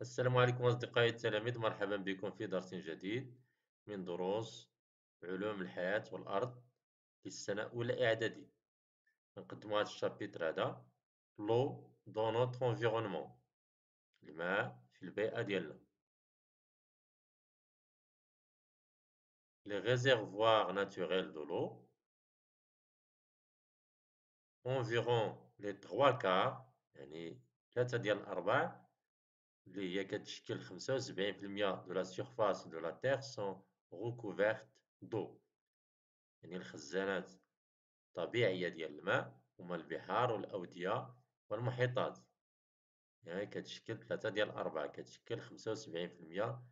السلام عليكم أصدقائي التلاميذ، مرحبا بكم في درس جديد من دروس علوم الحياة والأرض للسنة الأولى إعدادي. نقدم هذا الشابتر هذا لو دون نوتر انفيرونمون، الماء في البيئة ديالنا. لي réservoirs naturels de l'eau environ les trois quarts، يعني ثلاثة ديال الأرباع اللي هي كتشكل 75% de la surface de la terre sont recouvertes d'eau. يعني الخزانات الطبيعية ديال الماء هما البحار والأودية والمحيطات، يعني كتشكل ثلاثة ديال الأربعة، كتشكل 75%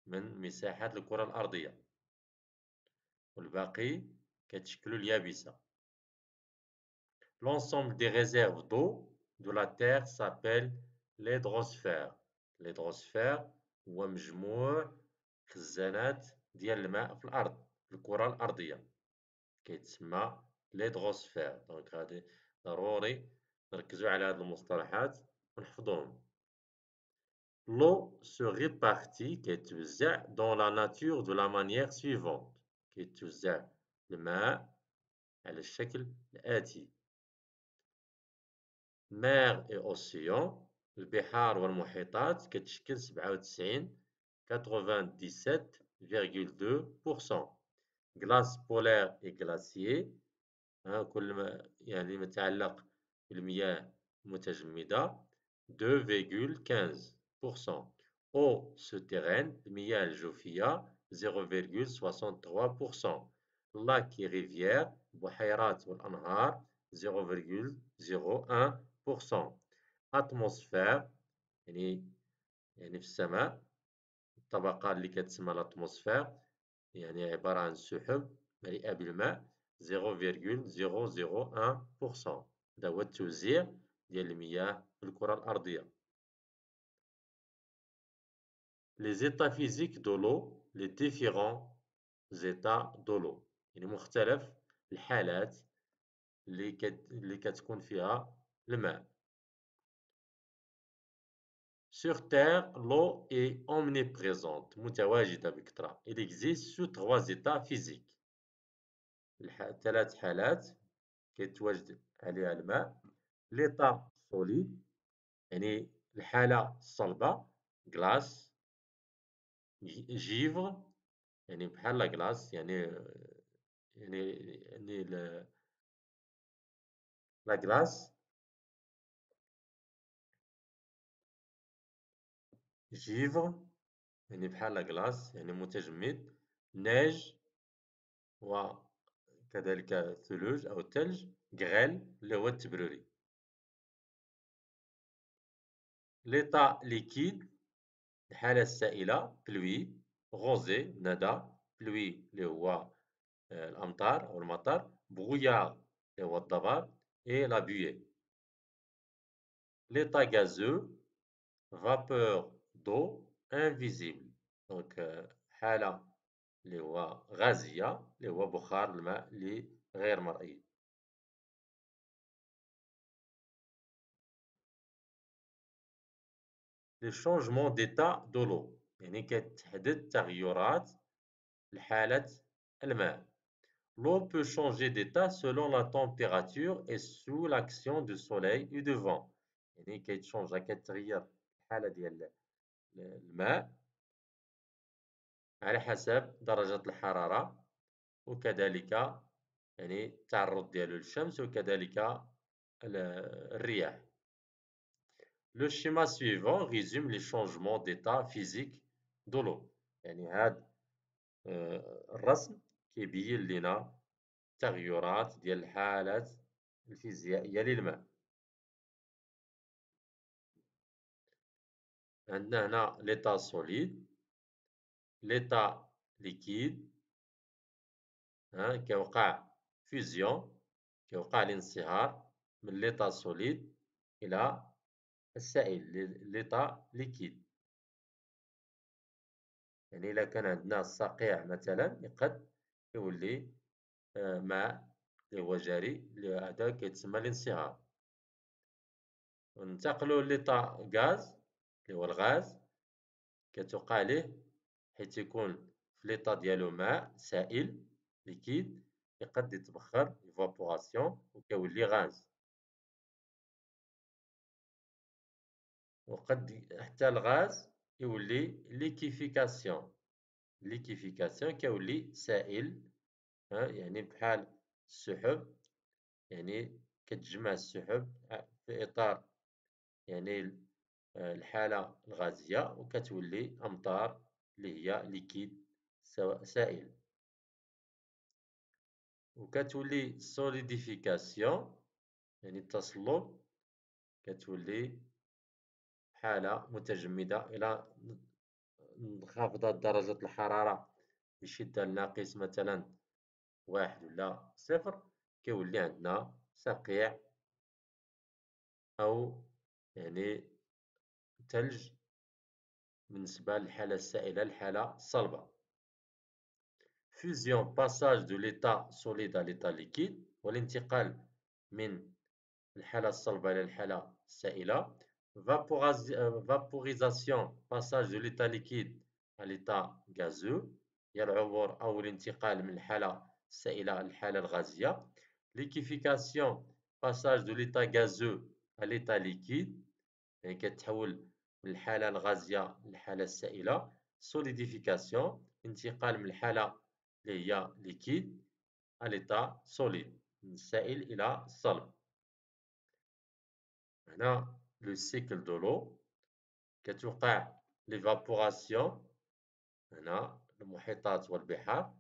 من مساحة الكرة الأرضية، والباقي كتشكلو اليابسة. L'ensemble des réserves d'eau de la Terre s'appelle l'hydrosphère. l'hydrosphère هو مجموع خزانات ديال الماء في الأرض، في الكرة الأرضية، كيتسمى l'hydrosphère. دونك غادي ضروري نركزو على هاد المصطلحات ونحفظوهم. L'eau se répartit كيتوزع dans la nature de la manière suivante. كيتوزع الماء على الشكل الآتي: mer et océan، البحار والمحيطات كتشكل 97,2%. glace polaire et glacier، كل ما يعني ما يتعلق بالمياه المتجمدة 2,15%. eau souterraine، المياه الجوفية 0,63%. lac et rivière، البحيرات والأنهار 0,01%. atmosphère، يعني في السماء، الطبقة اللي كتسمى الاتموسفير، يعني عبارة عن سحب مليئة بالماء 0,001%. هذا هو التوزيع ديال المياه في الكرة الأرضية. Les états physiques de l'eau، les différents états de l'eau، يعني مختلف الحالات اللي كتكون فيها الماء. Sur Terre, l'eau est omniprésente، متواجدة بكثرة. Il existe sous trois états physiques، ثلاث حالات كيتواجد عليها الماء. ليطا سوليد، يعني الحالة الصلبة، غلاس. جيفر، يعني بحال لاكلاص، يعني لاكلاص. جيفر يعني بحال لاكلاص، يعني متجمد. نيج وكذلك الثلوج أو الثلج. غريل اللي هو التبروري. ليطا ليكيد، الحالة السائلة، بلوي. غوزي ندى، بلوي اللي هو الأمطار أو المطر. بغويار اللي هو الضباب. إي لا بويي. ليطا غازو، vapeur d'eau invisible، دونك حالة اللي هو غازية، اللي هو بخار الماء اللي غير مرئي. لي شونجمون ديتا دو لو، يعني كتحدث تغيرات لحالة الماء. L'eau peut changer d'état selon la température et sous l'action du soleil et du vent. يعني كتغير الحالة ديال الماء على حسب درجة الحرارة، وكذلك يعني التعرض ديالو للشمس، وكذلك الرياح. Le schéma suivant résume les changements d'état physique de l'eau. يعني هذا الرسم كيبين لنا التغيرات ديال الحالات الفيزيائية للماء. عندنا هنا ليتا سوليد، ليتا ليكيد، كيوقع فيزيون، كيوقع الانصهار من ليتا سوليد إلى السائل، ليتا ليكيد. يعني إلا كان عندنا الصقيع مثلا يقد يولي ماء اللي هو جاري، هذا كيتسمى الانصهار. ننتقلو لليطا غاز، اللي هو الغاز كتوقع ليه حيت يكون في ليطا ديالو ماء سائل ليكيد يقد يتبخر ايفابوراسيون وكيولي غاز. وقد حتى الغاز يولي ليكيفيكاسيون. ليكيفيكاسيون كيولي سائل، يعني بحال السحب، يعني كتجمع السحب في إطار يعني الحالة الغازية وكتولي أمطار اللي هي ليكيد سائل. وكتولي سوليديفيكاسيون يعني التصلب، كتولي حالة متجمدة إلى انخفاض درجة الحرارة بشدة الناقص مثلا 1 ولا 0، كيولي عندنا صقيع أو يعني ثلج بالنسبة للحالة السائلة الحالة الصلبة. fusion passage de l'état solide à l'état liquide والانتقال من الحالة الصلبة إلى الحالة السائلة. vaporisation passage de l'état liquide à l'état gazeux هي العبور أو الانتقال من الحالة السائلة للحالة الغازية. liquéfaction passage de l'état gazeux à l'état liquide يعني كتحول من الحالة الغازية للحالة السائلة. solidification انتقال من الحالة اللي هي ليكيد à l'état solide من السائل إلى الصلب. هنا لو سيكل دو لو كتوقع ليفابوراسيون هنا المحيطات والبحار،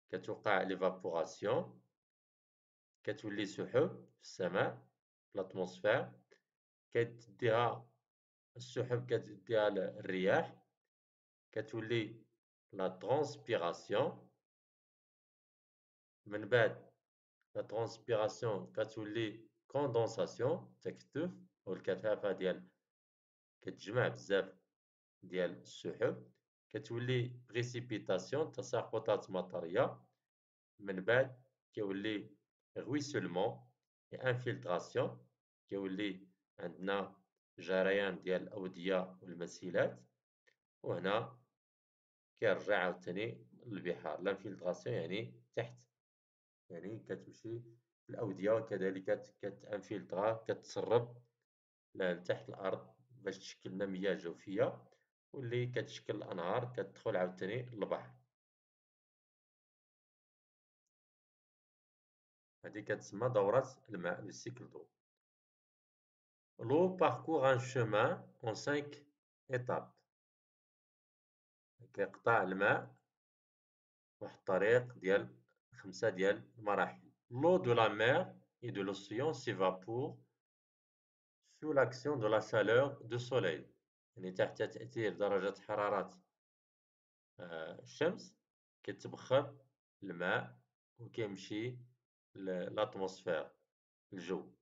كتوقع ليفابوراسيون كتولي سحب في السماء في الاتموسفير، كتديها السحب كتديها الرياح، كتولي لا ترونسبيراسيون، من بعد لا ترونسبيراسيون كتولي كوندونساسيون تكتف أو الكثافة ديال كتجمع بزاف ديال السحب، كتولي بريسيبيتاسيون تساقطات مطرية، من بعد كيولي غويسولمون انفلتراسيون كيولي عندنا جريان ديال الأودية والمسيلات، وهنا كيرجع عاوتاني للبحار. لانفلتراسيون يعني تحت، يعني كتمشي الأودية وكذلك كتانفلترا كتسرب لتحت الأرض باش تشكل لنا مياه جوفية واللي كتشكل الأنهار كتدخل عاوتاني للبحر. هذه كتسمى دورة الماء لو سيكل دو. L'eau parcourt un chemin en 5 étapes. كيقطع الماء واحد الطريق ديال 5 ديال المراحل. L'eau de la mer et de l'océan s'évapore sous l'action de la chaleur du soleil. يعني تحت تأثير درجة حرارة الشمس كيتبخر الماء وكيمشي للاتموسفير الجو.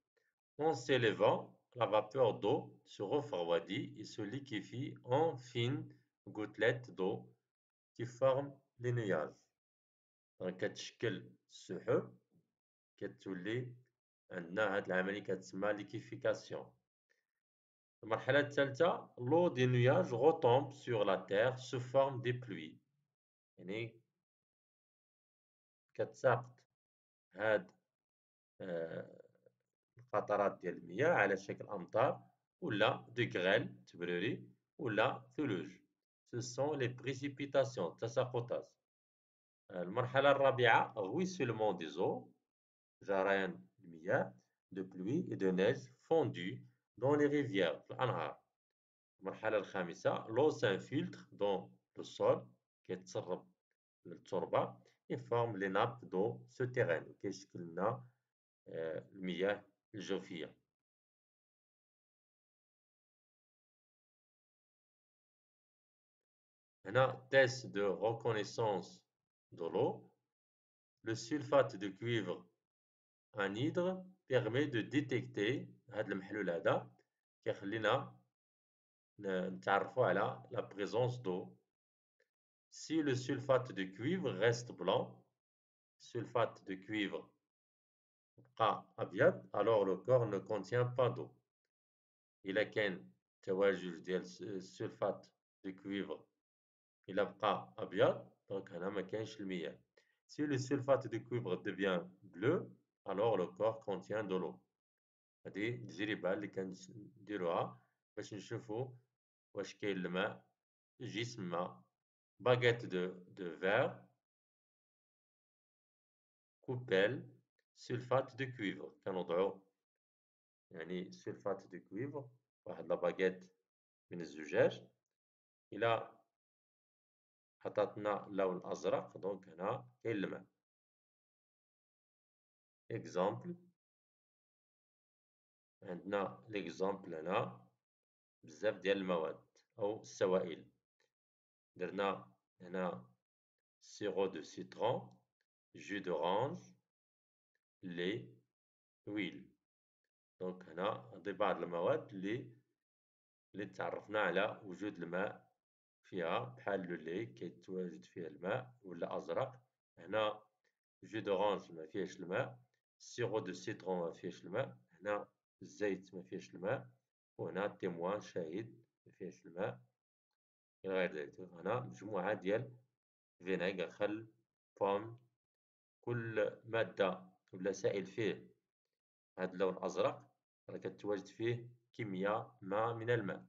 En s'élevant, la vapeur d'eau se refroidit et se liquéfie en fines gouttelettes d'eau qui forment les nuages. دونك كتشكل السحب كتولي عندنا هاد العملية كتسمى liquéfaction. المرحلة الثالثة l'eau des nuages retombe sur la terre sous forme de pluie. يعني كتساقط هاد القطرات ديال المياه على شكل أمطار ولا دو غريل تبريري ولا ثلوج. Ce sont les précipitations التساقطات. المرحلة الرابعة ruissellement des eaux جريان المياه de pluie et de neige fondue dans les rivières في الأنهار. المرحلة الخامسة l'eau s'infiltre dans le sol كيتسرب للتربة et forme les nappes d'eau souterraines كيشكل لنا المياه الجوفية. هنا test de reconnaissance de l'eau. Le sulfate de cuivre anhydre permet de détecter هذا المحلول هذا كيخلينا نتعرفوا على la présence d'eau. Si le sulfate de cuivre reste blanc, sulfate de cuivre بقى أبيض, alors le corps ne contient pas d'eau. إلا كان التواجد ديال السلفات دو كويفر إلا بقى أبيض دونك هنا ما كاينش المياه. Si le sulfate de cuivre devient bleu, alors le corps contient de l'eau. هذه التجربة اللي كنديروها باش نشوفو واش كاين الماء جسم ما. باغيت دو فير، كوبيل، سلفات دو كويفر. كنوضعو يعني سلفات دو كويفر واحد لاباغيت من الزجاج. إلا عطاتنا اللون الأزرق دونك هنا كاين الماء. إكزامبل، عندنا ليكزامبل هنا بزاف ديال المواد أو السوائل. درنا هنا سيرو دو سيترون، جو دورانج، لي، ويل. دونك هنا هذه بعض المواد اللي تعرفنا على وجود الماء فيها، بحال لو لي كيتواجد فيه الماء ولا أزرق. هنا جو دورانج ما فيهش الماء، سيرو دو سيترون ما فيهش الماء، هنا الزيت ما فيهش الماء، وهنا تيموان شاهد ما فيهش الماء، إلى غير ذلك. هنا مجموعة ديال فينيغ، خل، بوم. كل مادة ولا سائل فيه هاد اللون الأزرق راه كتواجد فيه كمية ما من الماء.